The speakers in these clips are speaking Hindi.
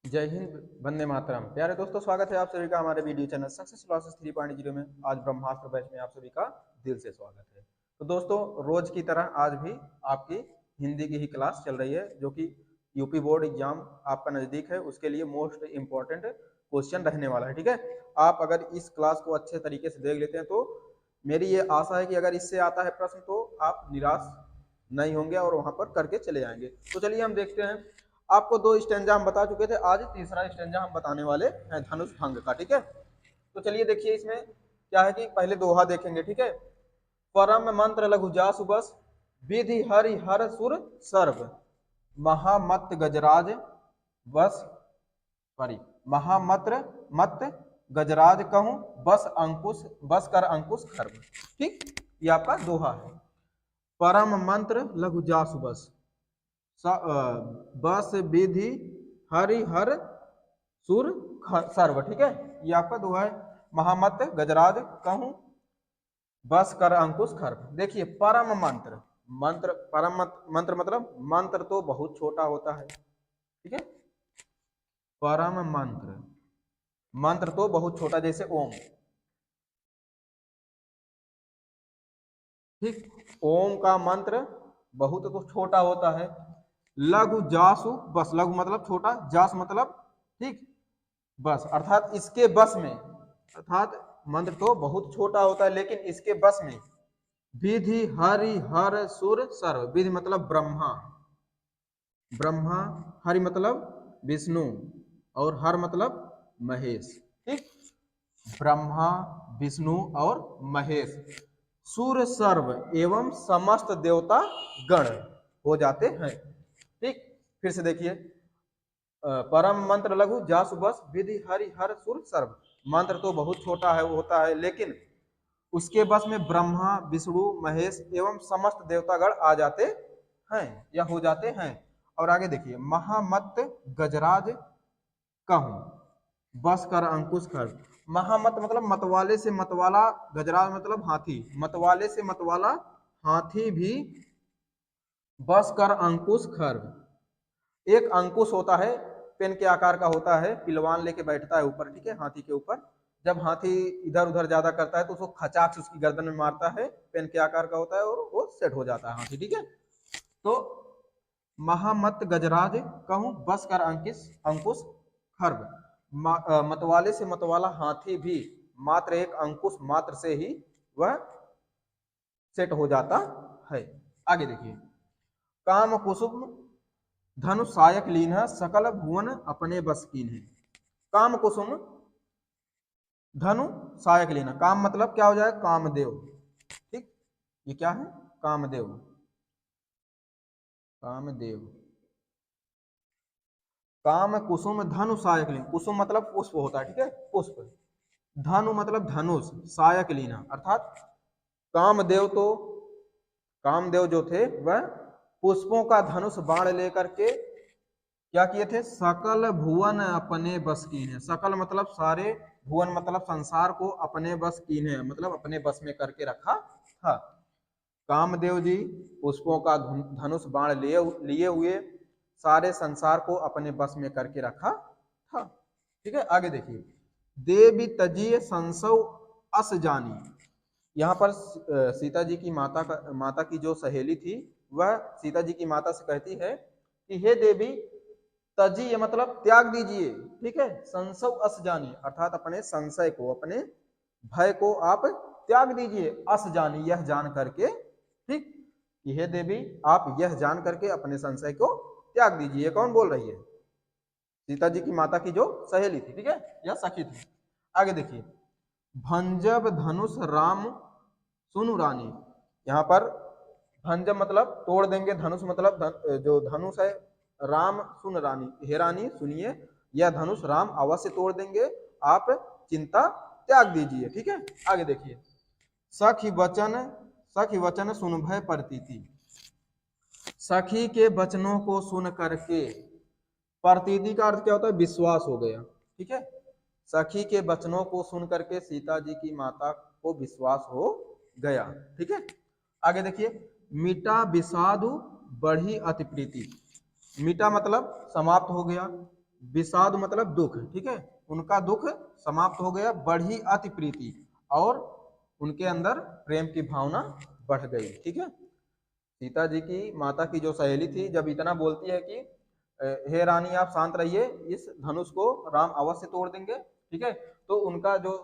जय हिंद, वंदे मातरम। प्यारे दोस्तों, स्वागत है आप सभी का हमारे वीडियो चैनल सक्सेस क्लासेस 3.0 में। आज ब्रह्मास्त्र बैच में आप सभी का दिल से स्वागत है। तो दोस्तों, रोज की तरह आज भी आपकी हिंदी की ही क्लास चल रही है, जो कि यूपी बोर्ड एग्जाम आपका नजदीक है, उसके लिए मोस्ट इंपॉर्टेंट क्वेश्चन रहने वाला है। ठीक है, आप अगर इस क्लास को अच्छे तरीके से देख लेते हैं तो मेरी ये आशा है कि अगर इससे आता है प्रश्न तो आप निराश नहीं होंगे और वहां पर करके चले जाएंगे। तो चलिए हम देखते हैं। आपको दो स्टेंजा हम बता चुके थे, आज तीसरा स्टेंजा हम बताने वाले हैं धनुष भंग का। ठीक है, तो चलिए देखिए इसमें क्या है कि पहले दोहा देखेंगे। ठीक है, परम मंत्र लघु जासु बस, विधि हरि हर सुर सर्व, महामत गजराज बस सॉरी महामत्र मत गजराज कहूं, बस अंकुश बस कर अंकुश खर्व। ठीक, ये आपका दोहा है। परम मंत्र लघु जासु बस, बस विधि हरि हर सुर सर्व। ठीक है, ये आपका दोहा है। महामत गजराज कहूं, बस कर अंकुश खर्व। देखिए परम मंत्र, मंत्र परम मंत्र मतलब मंत्र तो बहुत छोटा होता है। ठीक है, परम मंत्र, मंत्र तो बहुत छोटा, जैसे ओम। ठीक, ओम का मंत्र बहुत तो छोटा होता है। लघु जासु बस, लघु मतलब छोटा, जास मतलब ठीक बस, अर्थात इसके बस में, अर्थात मंत्र तो बहुत छोटा होता है लेकिन इसके बस में। विधि हरि हर सुर सर्व, विधि मतलब ब्रह्मा, ब्रह्मा, हरि मतलब विष्णु और हर मतलब महेश। ठीक, ब्रह्मा विष्णु और महेश, सूर्य सर्व एवं समस्त देवता गण हो जाते हैं। ठीक, फिर से देखिए, परम मंत्र लघु जासु बस, विधि हरि हर सुर सर्व। मंत्र तो बहुत छोटा है होता है लेकिन उसके बस में ब्रह्मा विष्णु महेश एवं समस्त देवतागण आ जाते हैं या हो जाते हैं। और आगे देखिए, महामत गजराज कहूं, बस कर अंकुश खर। महामत मतलब मतवाले से मतवाला, गजराज मतलब हाथी, मतवाले से मतवाला हाथी भी बस कर अंकुश खर। एक अंकुश होता है, पेन के आकार का होता है, पिलवान लेके बैठता है ऊपर। ठीक है, हाथी के ऊपर। जब हाथी इधर उधर ज्यादा करता है तो उसको खचाक से उसकी गर्दन में मारता है, पेन के आकार का होता है और वो सेट हो जाता है हाथी। ठीक है, तो महामत गजराज कहूं, बस कर अंकिस अंकुश खर्व। मतवाले से मतवाला हाथी भी मात्र एक अंकुश मात्र से ही वह सेट हो जाता है। आगे देखिए, काम कुसुम धनु सायक लीन, सकल भुवन अपने बस कीन है। काम कुसुम धनु सायक लीन, काम मतलब क्या हो जाएगा, कामदेव। ठीक, ये क्या है, कामदेव, कामदेव। काम कुसुम धनु सायक लीन, कुसुम मतलब पुष्प होता है। ठीक है, पुष्प। धनु मतलब धनुष, सायक लीना अर्थात कामदेव। तो कामदेव जो थे वह पुष्पों का धनुष बाण लेकर के क्या किए थे, सकल भुवन अपने बस की है। सकल मतलब सारे, भुवन मतलब संसार को अपने बस की है, मतलब अपने बस में करके रखा था। कामदेव जी पुष्पों का धनुष बाण लिए हुए सारे संसार को अपने बस में करके रखा था। ठीक है, आगे देखिए, देवी तजीय संसव अस जानी। यहाँ पर सीता जी की माता की जो सहेली थी वह सीता जी की माता से कहती है कि हे देवी, तजी मतलब त्याग दीजिए। ठीक है, संशय अस जानी अर्थात अपने संशय को, अपने भय को आप त्याग दीजिए। अस जानी यह जान करके, ठीक, कि हे देवी आप यह जान करके अपने संशय को त्याग दीजिए। कौन बोल रही है, सीता जी की माता की जो सहेली थी। ठीक है, यह सखी थी। आगे देखिए, भंजब धनुष राम सुनु रानी। यहाँ पर भंजब मतलब तोड़ देंगे, धनुष मतलब जो धनुष है, राम सुन रानी, हे रानी सुनिए, यह धनुष राम अवश्य तोड़ देंगे, आप चिंता त्याग दीजिए। ठीक है, आगे देखिए, सखी वचन, सखी वचन सुन भय प्रतीति। सखी के वचनों को सुन करके, प्रतीति का अर्थ क्या होता है, विश्वास हो गया। ठीक है, सखी के वचनों को सुन करके सीता जी की माता को विश्वास हो गया। ठीक है, आगे देखिए, मिटा विषादु बढ़ी अति प्रीति। मिटा मतलब समाप्त हो गया, विषाद मतलब दुख, ठीक है, उनका दुख समाप्त हो गया, बढ़ी अति प्रीति, और उनके अंदर प्रेम की भावना बढ़ गई, ठीक है। सीता जी की माता की जो सहेली थी जब इतना बोलती है कि हे रानी आप शांत रहिए, इस धनुष को राम अवश्य तोड़ देंगे, ठीक है, तो उनका जो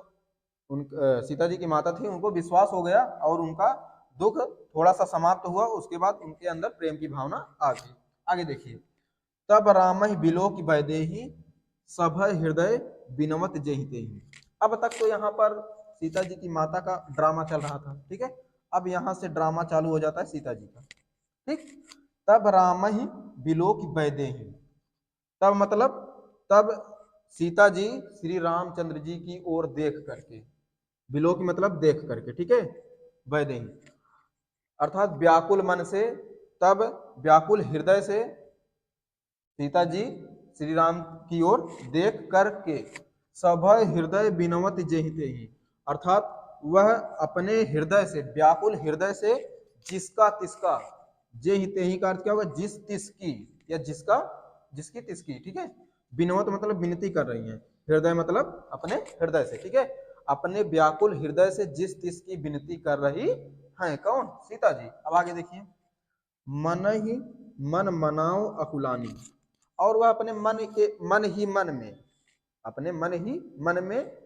सीता जी की माता थी उनको विश्वास हो गया और उनका दुख थोड़ा सा समाप्त हुआ, उसके बाद उनके अंदर प्रेम की भावना आ गई। आगे देखिए, तब राम बिलो की वैदेही सभ हृदय बिनवत जहिते ही। अब तक तो यहाँ पर सीता जी की माता का ड्रामा चल रहा था, ठीक है, अब यहाँ से ड्रामा चालू हो जाता है सीता जी का, ठीक। तब राम ही बिलो की वैदेही, तब मतलब तब सीता जी श्री रामचंद्र जी की ओर देख करके, बिलो की मतलब देख करके, ठीक है, वैदेही अर्थात व्याकुल मन से, तब व्याकुल हृदय से सीता जी श्री राम की ओर देख करके सभय हृदय बिनवत जेहिते ही, अर्थात वह अपने हृदय से, व्याकुल हृदय से जिसका तिसका, जेहिते ही का अर्थ क्या होगा, जिस तिसकी या जिसका, जिसकी तिसकी, ठीक है, बिनवत मतलब विनती कर रही है, हृदय मतलब अपने हृदय से, ठीक है, अपने व्याकुल हृदय से जिस तिसकी विनती कर रही है, कौन, सीता जी। अब आगे देखिए, मन ही मन मनाओ अकुलानी, और वह अपने मन ही मन में, अपने मन ही मन में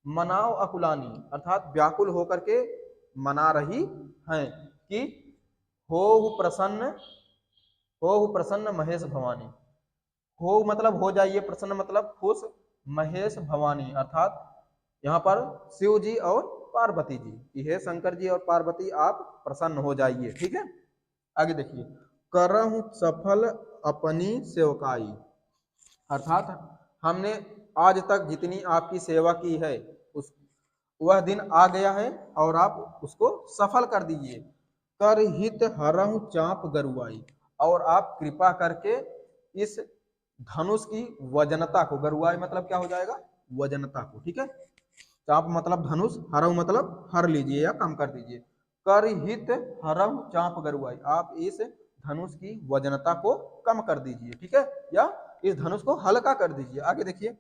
मनाओ अकुलानी, अर्थात व्याकुल होकर के मना रही हैं कि हो प्रसन्न, हो प्रसन्न महेश भवानी, हो मतलब हो जाइए, प्रसन्न मतलब खुश, महेश भवानी अर्थात यहाँ पर शिव जी और पार्वती जी कि हे शंकर जी और पार्वती आप प्रसन्न हो जाइए, ठीक है। आगे देखिए, करहु सफल अपनी सेवकाई, अर्थात हमने आज तक जितनी आपकी सेवा की है उस वह दिन आ गया है और आप उसको सफल कर दीजिए। कर हित हरहु चाप गरुआई, और आप कृपा करके इस धनुष की वजनता को, गरुआई मतलब क्या हो जाएगा, वजनता को, ठीक है, चाप मतलब धनुष, हरहु मतलब हर लीजिए या कम कर दीजिए, कर हित हरहु चाप गरुआई, आप इस धनुष की वजनता को कम कर दीजिए, ठीक है, या इस धनुष को हल्का कर दीजिए। आगे देखिए,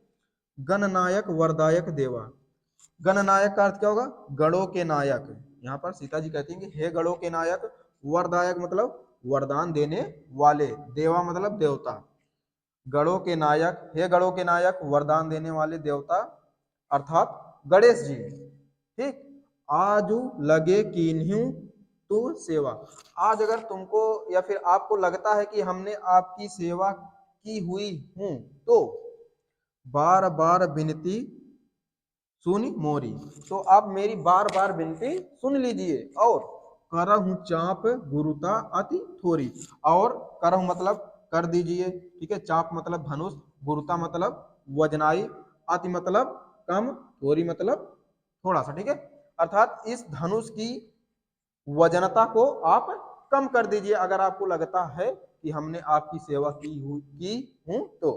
गणनायक वरदायक देवा, गणनायक का अर्थ क्या होगा, गणों के नायक, यहाँ पर सीता जी कहती हैं कि हे गणों के नायक, वरदायक मतलब वरदान देने वाले, देवा मतलब देवता, गणों के नायक, हे गणों के नायक वरदान देने वाले देवता अर्थात गणेश जी, ठीक। आजू लगे कीन्हू तू सेवा, आज अगर तुमको या फिर आपको लगता है कि हमने आपकी सेवा की हुई हूं तो बार बार विनती सुनी मोरी, तो आप मेरी बार बार विनती सुन लीजिए, और करहु चाप गुरुता अति थोरी, और करहु मतलब कर दीजिए, ठीक है, चाप मतलब धनुष, गुरुता मतलब वजनाई, अति मतलब कम, थोरी मतलब थोड़ा सा, ठीक है, अर्थात इस धनुष की वजनता को आप कम कर दीजिए अगर आपको लगता है कि हमने आपकी सेवा की हूं तो।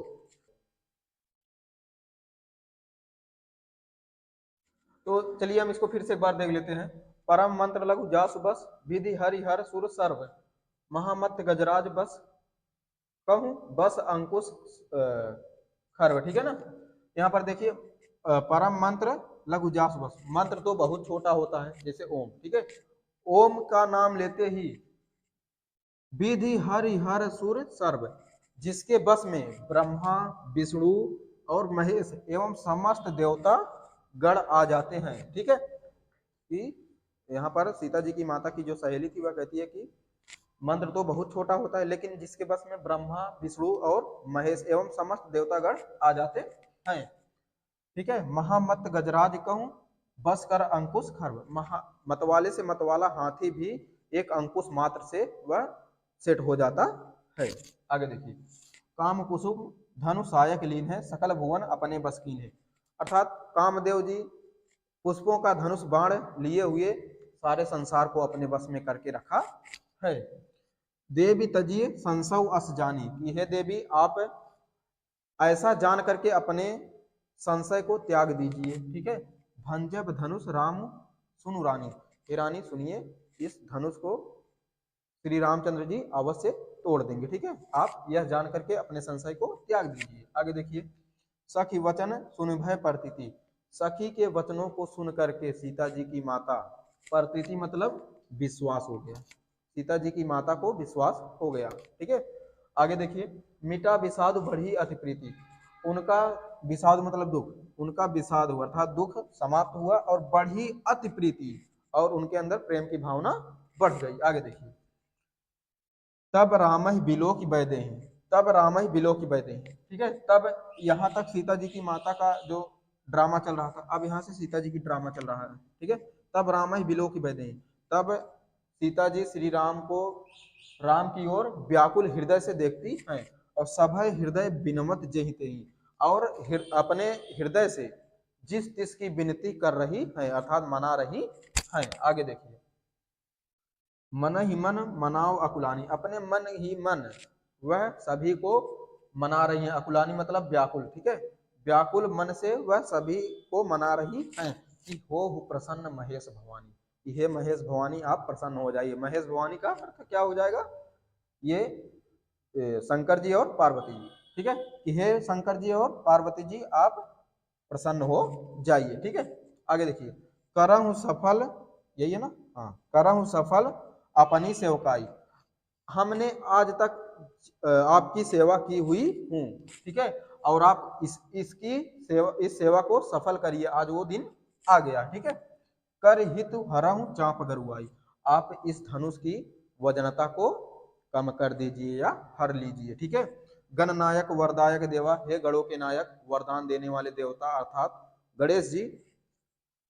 तो चलिए हम इसको फिर से एक बार देख लेते हैं। परम मंत्र लघु जासु बस, विधि हरि हर सुर सर्व, महामत गजराज बस, कहूं बस अंकुश खर्व, ठीक है ना। यहाँ पर देखिए, परम मंत्र लघु जासु बस, मंत्र तो बहुत छोटा होता है जैसे ओम, ठीक है, ओम का नाम लेते ही विधि हरि हर सुर सर्व, जिसके बस में ब्रह्मा विष्णु और महेश एवं समस्त देवता गण आ जाते हैं, ठीक है, कि यहाँ पर सीता जी की माता की जो सहेली थी वह कहती है कि मंत्र तो बहुत छोटा होता है लेकिन जिसके बस में ब्रह्मा विष्णु और महेश एवं समस्त देवतागण आ जाते हैं, ठीक है। महामत गजराज कहूं बस कर अंकुश खर्व, मतवाले से मतवाला हाथी भी एक अंकुश मात्र से वह सेट हो जाता है। आगे देखिए, काम कुसुम धनु सायक लीन है, सकल भुवन अपने बस कीन है, अर्थात कामदेव जी पुष्पों का धनुष बाण लिए हुए सारे संसार को अपने बस में करके रखा है। देवी तजिए संसव अस जानी, कि हे देवी आप ऐसा जान करके अपने संशय को त्याग दीजिए, ठीक है। भंजब धनुष राम सुनु रानी, हे रानी सुनिए इस धनुष को श्री रामचंद्र जी अवश्य तोड़ देंगे। ठीक है, आप यह जान करके अपने संशय को त्याग दीजिए। आगे देखिए, सखी वचन सुन भय प्रतीति, सखी के वचनों को सुन करके सीता जी की माता, प्रतीति मतलब विश्वास हो गया, सीता जी की माता को विश्वास हो गया। ठीक है, आगे देखिए, मिटा विषाद बढ़ी अति प्रीति, उनका विषाद मतलब दुख, उनका विषाद हुआ अर्थात दुख समाप्त हुआ और बढ़ी अति प्रीति, और उनके अंदर प्रेम की भावना बढ़ गई। आगे देखिए, तब रामहि बिलो की बैदे हैं, तब रामहि बिलो की बैदे हैं। ठीक है, तब यहाँ तक सीता जी की माता का जो ड्रामा चल रहा था, अब यहाँ से सीता जी की ड्रामा चल रहा है। ठीक है, तब रामहि बिलो की बैदे हैं, तब सीता जी श्री राम को, राम की ओर व्याकुल हृदय से देखती हैं, और सभय हृदय बिनमत जहिते ही, और अपने हृदय से जिस तिस की विनती कर रही है अर्थात मना रही है। आगे देखिए, मन ही मन मनाओ अकुलानी, अपने मन ही मन वह सभी को मना रही है, अकुलानी मतलब व्याकुल। ठीक है, व्याकुल मन से वह सभी को मना रही हैं कि हो प्रसन्न महेश भवानी, कि हे महेश भवानी आप प्रसन्न हो जाइए। महेश भवानी का अर्थ क्या हो जाएगा, ये शंकर जी और पार्वती जी। ठीक है, कि हे शंकर जी और पार्वती जी आप प्रसन्न हो जाइए। ठीक है, आगे देखिए, करहूं सफल, यही है ना, हाँ, करहूं सफल अपनी सेवकाई, हमने आज तक आपकी सेवा की हुई हूँ। ठीक है, और आप इसकी सेवा, इस सेवा को सफल करिए, आज वो दिन आ गया। ठीक है, कर हितु हरहु चाप गरुआई, आप इस धनुष की वजनता को कम कर दीजिए या हर लीजिए। ठीक है, गणनायक वरदायक देवा, हे गणों के नायक वरदान देने वाले देवता अर्थात गणेश जी,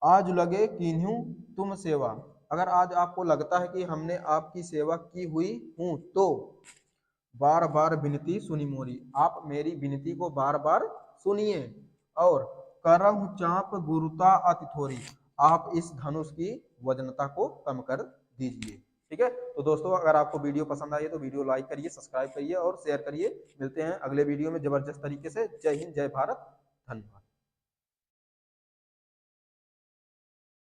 आज लगे कीन्हू तुम सेवा, अगर आज आपको लगता है कि हमने आपकी सेवा की हुई हूं तो बार बार विनती सुनी मोरी, आप मेरी विनती को बार बार सुनिए, और करहु चाप गुरुता अति थोरी, आप इस धनुष की वजनता को कम कर दीजिए। ठीक है, तो दोस्तों अगर आपको वीडियो पसंद आई है तो वीडियो लाइक करिए, सब्सक्राइब करिए और शेयर करिए। मिलते हैं अगले वीडियो में जबरदस्त तरीके से। जय हिंद, जय भारत, धन्यवाद।